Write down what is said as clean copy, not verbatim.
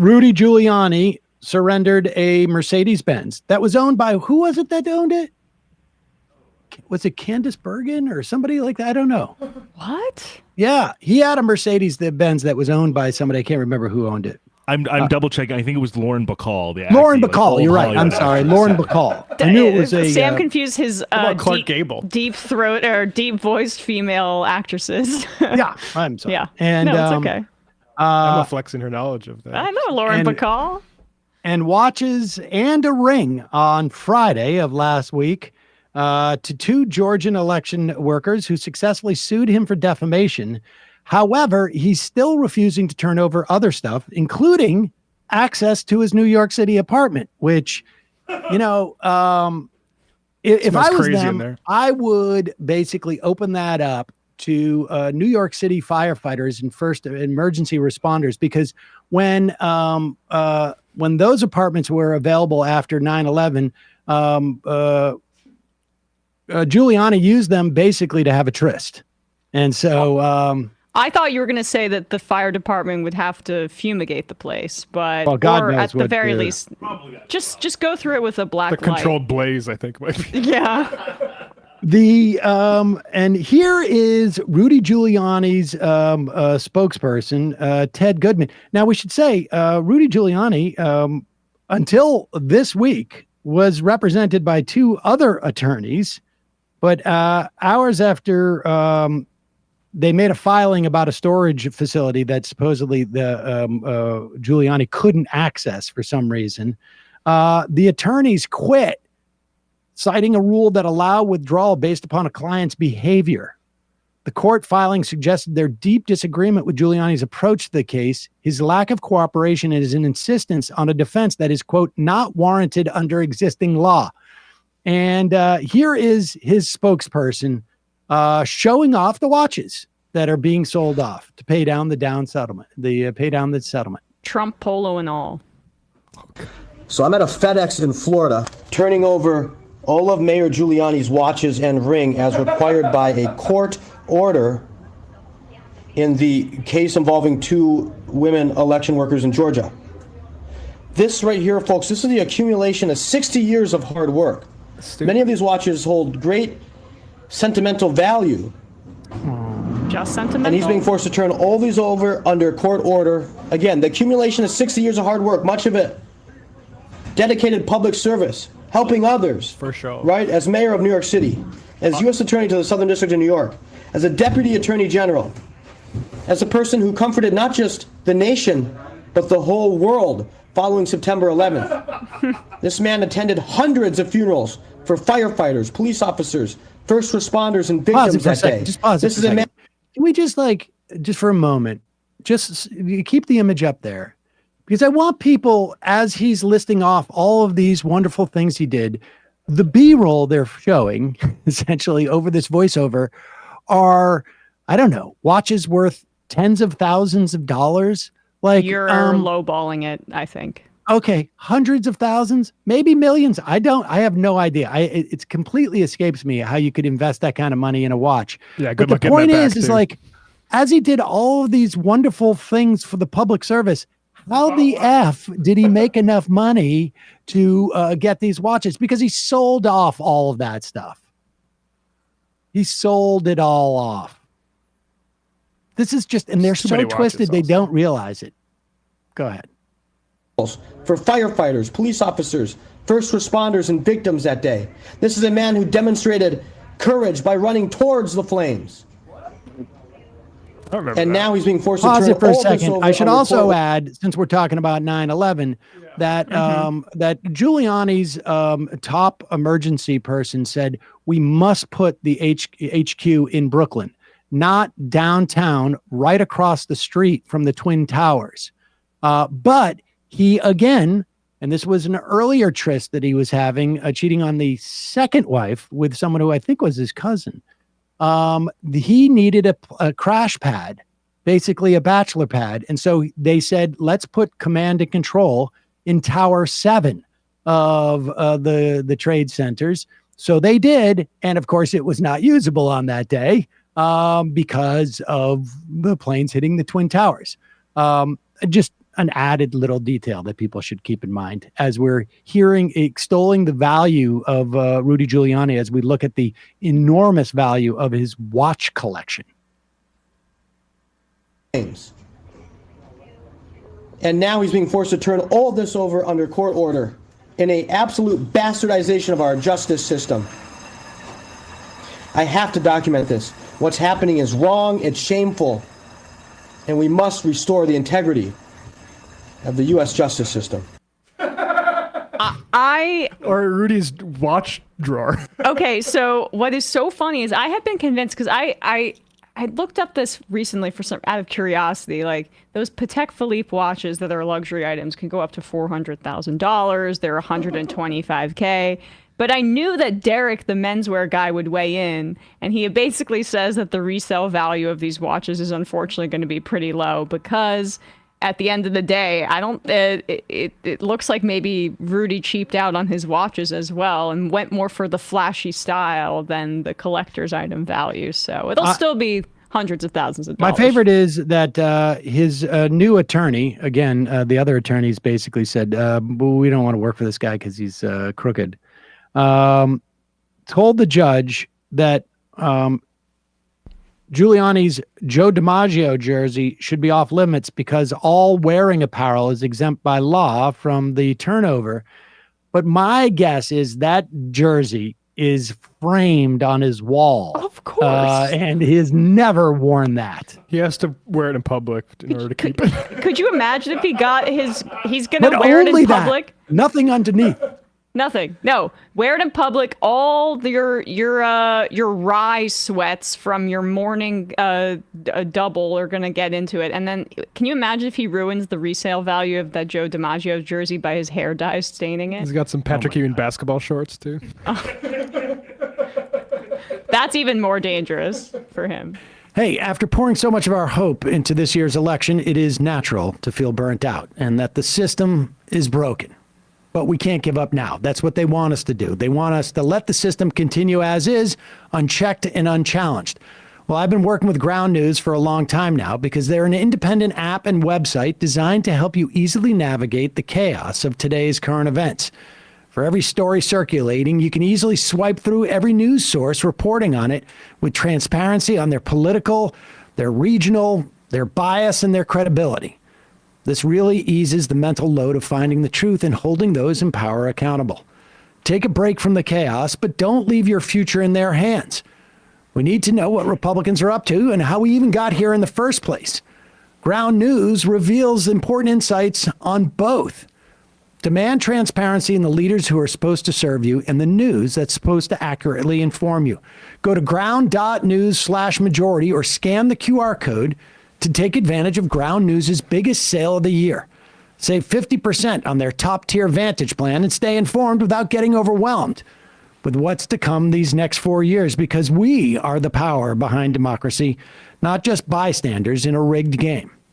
Rudy Giuliani surrendered a Mercedes-Benz that was owned by, who was it that owned it? Was it Candace Bergen or somebody like that? I don't know. What? Yeah, he had a Mercedes-Benz that was owned by somebody. I can't remember who owned it. I'm double checking. I think it was Lauren Bacall. Lauren Bacall. You're right. I'm sorry, Lauren Bacall. I knew it was a. Sam confused his deep throat or deep voiced female actresses. Yeah, I'm sorry. Yeah, and no, it's okay. Emma flexing her knowledge of that. I know Lauren Bacall. And watches and a ring on Friday of last week to two Georgian election workers who successfully sued him for defamation. However, he's still refusing to turn over other stuff, including access to his New York City apartment, which, if I was them, I would basically open that up to New York City firefighters and first emergency responders, because when those apartments were available after 9/11, Giuliani used them basically to have a tryst. And so I thought you were going to say that the fire department would have to fumigate the place, but or at the very least, just go through it with a black light. The controlled blaze, I think, might be. Yeah. And here is Rudy Giuliani's spokesperson, Ted Goodman. Now we should say Rudy Giuliani, until this week, was represented by two other attorneys, but hours after they made a filing about a storage facility that supposedly the Giuliani couldn't access for some reason, the attorneys quit, citing a rule that allowed withdrawal based upon a client's behavior. The court filing suggested their deep disagreement with Giuliani's approach to the case, his lack of cooperation, and his insistence on a defense that is, quote, not warranted under existing law. And here is his spokesperson showing off the watches that are being sold off to pay down the settlement. Trump polo and all. So I'm at a FedEx in Florida, turning over all of Mayor Giuliani's watches and ring as required by a court order in the case involving two women election workers in Georgia. This right here, folks, this is the accumulation of 60 years of hard work. Many of these watches hold great sentimental value. Just sentimental. And he's being forced to turn all these over under court order. Again, the accumulation of 60 years of hard work, much of it dedicated public service, helping others. For sure. Right? As mayor of New York City, as U.S. Attorney to the Southern District of New York, as a Deputy Attorney General, as a person who comforted not just the nation, but the whole world following September 11th. This man attended hundreds of funerals for firefighters, police officers, first responders, and victims that day. Just pause. This is a man. Can we just for a moment, just keep the image up there? Because I want people, as he's listing off all of these wonderful things he did, the B-roll they're showing, essentially, over this voiceover are, I don't know, watches worth tens of thousands of dollars. Like you're lowballing it, I think. Okay, hundreds of thousands, maybe millions. I have no idea. It completely escapes me how you could invest that kind of money in a watch. Yeah, good luck. The point is too. like, as he did all of these wonderful things for the public service, how the F did he make enough money to get these watches? Because he sold off all of that stuff. He sold it all off. This is just, and they're so twisted they don't realize it. Go ahead. For firefighters, police officers, first responders, and victims that day. This is a man who demonstrated courage by running towards the flames. And now he's being forced to turn it for a second. this over. I should also add, since we're talking about 9/11, that that Giuliani's top emergency person said we must put the HQ in Brooklyn, not downtown, right across the street from the Twin Towers. But he again, and this was an earlier tryst that he was having, cheating on the second wife with someone who I think was his cousin. He needed a crash pad, basically a bachelor pad. And so they said, let's put command and control in Tower 7 of the trade centers. So they did. And of course, it was not usable on that day because of the planes hitting the Twin Towers. Just an added little detail that people should keep in mind as we're extolling the value of Rudy Giuliani as we look at the enormous value of his watch collection. And now he's being forced to turn all this over under court order in an absolute bastardization of our justice system. I have to document this. What's happening is wrong, it's shameful, and we must restore the integrity of the U.S. justice system. Or Rudy's watch drawer. Okay, so what is so funny is I have been convinced, because I looked up this recently out of curiosity, like those Patek Philippe watches that are luxury items can go up to $400,000. They're $125K. But I knew that Derek, the menswear guy, would weigh in, and he basically says that the resale value of these watches is unfortunately going to be pretty low because at the end of the day, it looks like maybe Rudy cheaped out on his watches as well and went more for the flashy style than the collector's item value. So it'll still be hundreds of thousands of dollars. My favorite is that his new attorney, again, the other attorneys basically said, we don't want to work for this guy because he's crooked. Told the judge that Giuliani's Joe DiMaggio jersey should be off limits because all wearing apparel is exempt by law from the turnover. But my guess is that jersey is framed on his wall. Of course. And he has never worn that. He has to wear it in public in order to keep it. Could you imagine if he got he's going to wear it in public? Nothing underneath. Nothing. No. Wear it in public. All your rye sweats from your morning double are gonna get into it. And then, can you imagine if he ruins the resale value of that Joe DiMaggio jersey by his hair dye staining it? He's got some Patrick Ewing basketball shorts too. That's even more dangerous for him. Hey, after pouring so much of our hope into this year's election, it is natural to feel burnt out and that the system is broken. But we can't give up now. That's what they want us to do. They want us to let the system continue as is, unchecked and unchallenged. Well, I've been working with Ground News for a long time now because they're an independent app and website designed to help you easily navigate the chaos of today's current events. For every story circulating, you can easily swipe through every news source reporting on it with transparency on their political, their regional, their bias, and their credibility. This really eases the mental load of finding the truth and holding those in power accountable. Take a break from the chaos, but don't leave your future in their hands. We need to know what Republicans are up to and how we even got here in the first place. Ground News reveals important insights on both. Demand transparency in the leaders who are supposed to serve you and the news that's supposed to accurately inform you. Go to ground.news/majority or scan the QR code to take advantage of Ground News' biggest sale of the year. Save 50% on their top-tier Vantage plan and stay informed without getting overwhelmed with what's to come these next 4 years, because we are the power behind democracy, not just bystanders in a rigged game.